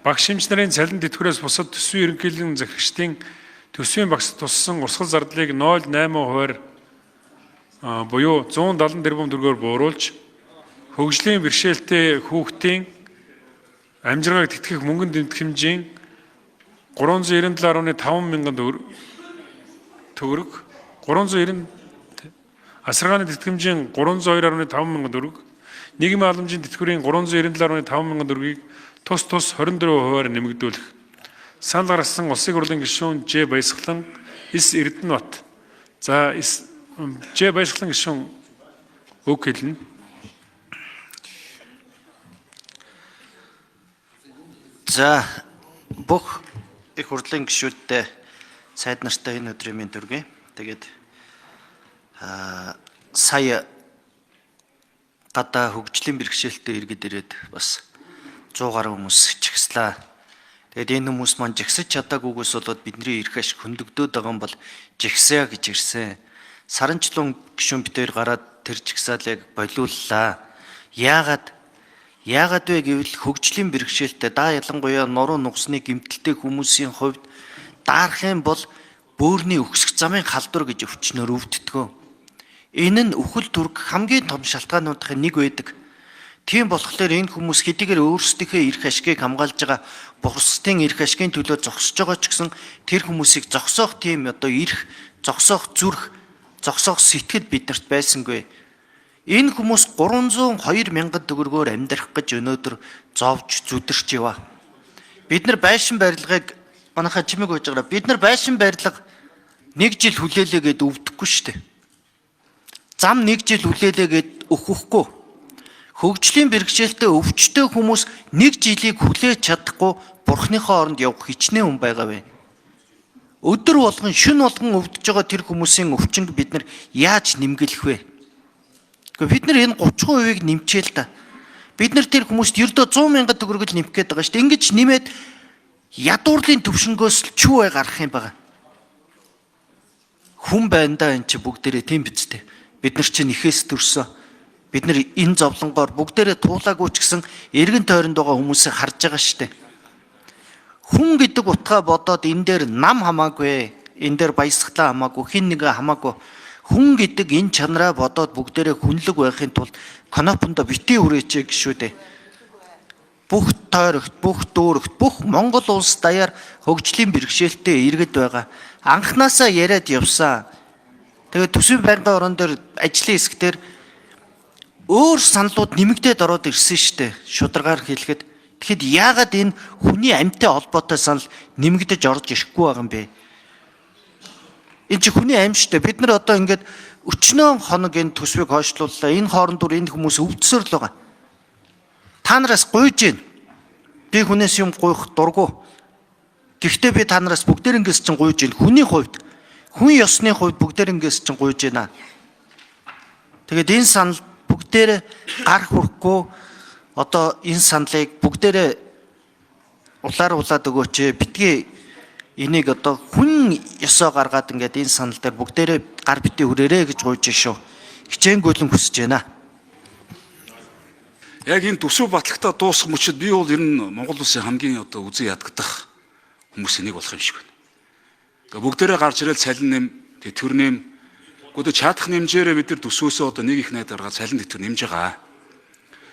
Багш хэмж нарын цалин тэтгэврээс бусад төсвийн ерөнхийлөгчийн захирагчдын төсвийн багс туссан урсгал зардлыг 0.8% буюу 170 тэрбум төгрөгөөр бууруулж хөгжлийн бэрхшээлтэй хүүхдийн амжиргааг тэтгэх мөнгөн тэмдэг хэмжээ 397.5 мянган төгрөг, асаргааны тэтгэх хэмжээ 302.5 мянган төгрөг, нийгмийн халамжийн тэтгэврийн 397.5 мянган төгрөгийг тус 24%-аар нэмэгдүүлэх. Санал гаргасан Улсын хурлын гишүүн Ж Баясгалан Эс Эрдэнэбат. За Ж Баясгалан гишүүн үг хэлнэ. За бүх их хурлын гишүүдтэй сайд нартай энэ өдрийн мэнд хүргэе. Тэгээд сая гадаа хөгжлийн бэрхшээлтэй иргэд ирээд бас 100 гаруй хүмүүс жигслээ. Тэгээд энэ хүмүүс маань жигсэж чадаагүйгээс болоод бидний эрх ашиг хөндөгдөөд байгаа юм бол жигсээ гэж ирсэн. Саранчлуун гишүүн битээр гараад тэр жигсаалыг болиуллаа. Яагаад вэ гэвэл хөгжлийн бэрхшээлтэй ялангуяа нуруу нугасны гэмтэлтэй хүмүүсийн хувьд даарах юм бол бөөрийн өксөх замын халдвар гэж өвчнөөр өвддөг. Энэ нь үхэл түрг хамгийн том шалтгаануудын нэг байдаг. Тийм болохоор энэ хүмүүс хэдийгээр өөрсдийнхөө эрх ашгийг хамгаалж байгаа бусдын эрх ашигын төлөө зогсож байгаа ч гэсэн тэр хүмүүсийг зогсоох тийм эрх, зогсоох зүрх, зогсоох сэтгэл биднэрт байсангүй. Энэ хүмүүс 302 мянган төгрөгөөр амьдрах гэж өнөөдөр зовж зүдэрч яваа. Бид нар байшин барилгыг манайхаа чимэг байж байгаа. Бид нар байшин барилга 1 жил хүлээлээгээд өвдөхгүй шүү дээ. Зам 1 жил хүлээлээгээд өхөхгүй. Хөгжлийн бэрхшээлтэй өвчтөе хүмүүс 1 жилийг хүлээж чадахгүй бурхныхоо оронд явах хичнээн хүн байгаа вэ? Өдөр болгон шөнө болгон өвдөж байгаа тэр хүмүүсийн өвчнөд бид нар яаж нэмгэлэх вэ? Бид нар энэ 30%-ийг нэмчээ л да. Бид нар тэр хүмүүст ердөө 100 мянган төгрөгөөр нэмэх гээд байгаа шүү дээ. Ингэж нэмээд ядуурлын төвшнгөөс л чүү гарах юм байгаа. Хүн байна да энэ чи бүгдээрээ тийм биз дээ. Бид нар чинь ихээс төрсөн. Бид нар энэ зовлонгоор бүгдээрээ туулаагүй ч гэсэн эргэн тойронд байгаа хүмүүсийг харж байгаа шүү дээ. Хүн гэдэг утгаа бодоод энэ дээр нам хамаагүй, энэ дээр баясгалаа хамаагүй, хин нэгэ хамаагүй. Хүн гэдэг энэ чанараа бодоод бүгдээрээ хүнлэг байхын тулд канопондо битгий хүрээч шүү дээ. Бүх тойрогт, бүх дүүрэгт, бүх Монгол улс даяар хөгжлийн бэрхшээлтэй иргэд байгаа. Анхнаасаа яриад явсан. Тэгээд төсвийн байнгын орон дээр ажлын хэсгээр өөр саналууд нэмэгдээд ороод ирсэн шүү дээ. Шударгаар хэлэхэд. Тэгэхэд яагаад энэ хүний амьттай холбоотой санал нэмэгдэж орж ирэхгүй байгаа юм бэ? Энэ чи хүний амь шүү дээ. Бид нар одоо ингээд өчнөө хоног энэ төсвийг хойшлууллаа. Энэ хоорондор энэ хүмүүс өвдсөөр л байгаа. Та нараас гуйж гин. Би хүнээс юм гуйх дурггүй. Гэхдээ би та нараас бүгдээрнгээс чинь гуйж гин. Хүний хувьд, хүн ёсны хувьд бүгдээрнгээс чинь гуйж гинэ. Тэгээд энэ санал бүгдээрээ гар хүрхгүй одоо энэ саналыг бүгдээрээ улаад өгөөч. Битгий энийг одоо хүн ёсоо гаргаад ингээд энэ санал дээр бүгдээрээ гар битээ хүрээрээ гэж гуйж шүү. Хичээнгүйлэн хүсэж байна. Яг энэ төсөв батлагтаа дуусах мөчид би бол ер нь Монгол улсын хамгийн одоо үзэн ядагдах хүмүүсийн нэг болох юм шиг байна. Гэхдээ бүгдээрээ гарч ирэл цалин нэм, тэтгэвэр нэм, гэхдээ чадах нэмжээрээ бид нар төсвөөсөө одоо нэг их найд гаргаад цалин тэтгэвэр нэмж байгаа.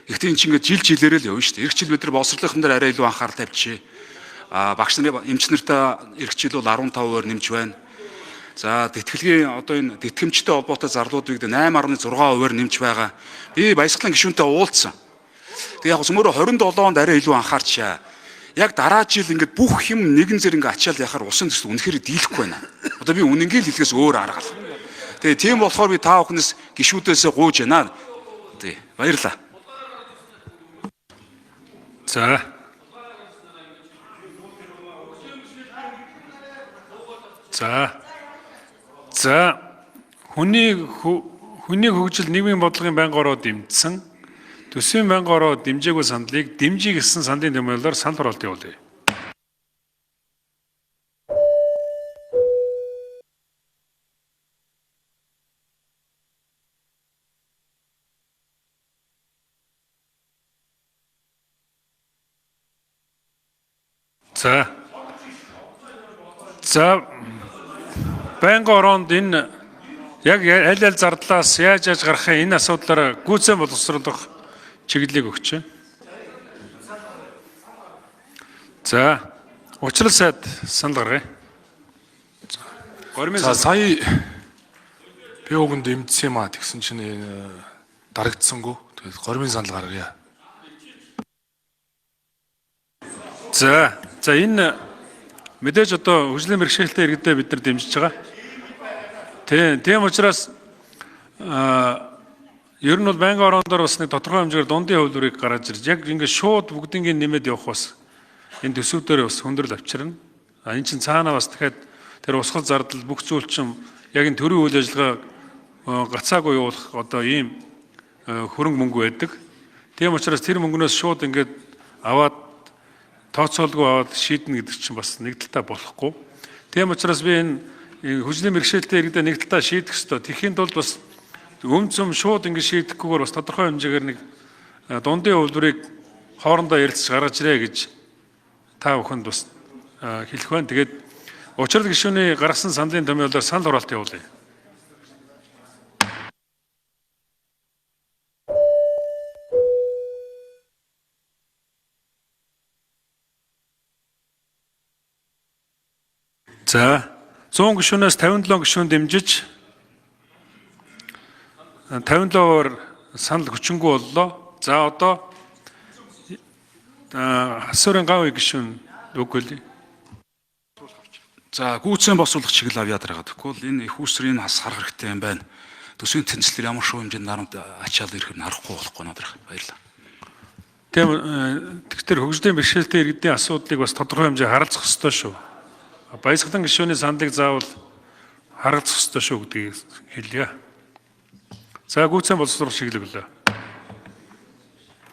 Гэхдээ энэ чинь ингээд жил жилээрээ л явна шүү дээ. Эх жил бид нар боловсролын дээр арай илүү анхаарал тавьчих. Багш нарын эмч нартай эх жил бол 15% нэмж байна. За тэтгэлгийн одоо энэ тэтгэмжтэй холбоотой зарлуудыг 8.6% нэмж байгаа. Би Баясгалан гишүүнтэй уулзсан. Тэг яг зөвмөр 27 онд арай илүү анхаарчаа. Яг дараа жил ингээд бүх юм нэгэн зэрэг ингээд ачаал яхаар усан төсөл үнэхээр дийлэхгүй байна. Одоо би үнэнгээ л хэлэхээс өөр арга л. Тэгээ тийм болохоор би та бүхнээс гишүүдээсээ гуйж байна. Тий. Баярлалаа. За хүний хөгжил нийгмийн бодлогын байнгын ороо дэмжсэн төсвийн байнгын ороо дэмжээгүй сандлыг дэмжиж гисэн сандлын тэмдэглэлээр санал хураалт явуулъя. За. За байнгын ороонд энэ яг аль аль зардлаас яаж гарахын энэ асуудлаараа гүйцэн боловсруулах чиглэлийг өгч байна. За учлал сайд санал гаргая. Гормын За сая би өгөнд эмдсэн юм а тэгсэн чинь дарагдсангүй. Тэгээд гормын санал гаргая. За энэ мэдээж одоо хөгжлийн бэрхшээлтэй иргэдэд бид нар дэмжиж байгаа. Тийм учраас ер нь бол байнгын ороондор бас нэг тодорхой хэмжээгээр дундын хувилбарыг гаргаж ирж яг ингээд шууд бүгднийг нэмээд явах бас энэ төсвүүдээр бас хүндрэл авчирна. Энэ чинь цаанаа бас дахиад тэр усгал зардал бүх зүйл чинь яг энэ төрийн үйл ажиллагаа гацаагүй явуулах одоо ийм хөрөнгө мөнгө байдаг. Тийм учраас тэр мөнгнөөс шууд ингээд аваад тооцоолгүй аваад шийднэ гэдэг чинь бас нэг талтаа болохгүй. Тийм учраас би энэ хөгжлийн бэрхшээлтэй иргэдэд нэг талтаа шийдэх ёстой. Тэхийн тулд бас өмцөм шууд ингэ шийдэхгүйгээр бас тодорхой хэмжээгээр нэг дундын хувилбарыг хоорондоо ярилцж гаргаж ирээ гэж та бүхэнд бас хэлэх байна. Тэгээд учрал гишүүний гаргасан саналын томьёолоор санал хураалт явуулъя. За 100 гишүүнээс 57 гишүүн дэмжиж 57-оор санал хүчингүй боллоо. За одоо хасуурын гав гишүүн үггүй. За гүйцэн босруулах чиглэл авъя дараа. Тэгэхгүй бол энэ их усрыг бас харах хэрэгтэй юм байна. Төсвийн тэнцлэр ямар шоу хэмжээнд нарамд ачаал ирэх нь харахгүй болохгүй надад баярлалаа. Тийм тэгэхээр хөгжлийн бэрхшээлтэй иргэдийн асуудлыг бас тодорхой хэмжээ харилцах ёстой шүү. Баясгалан гишүүний саналыг заавал харилцах ёстой шүү гэдгийг хэлье. За гүйцэн боловсруулах чиглэл өглөө.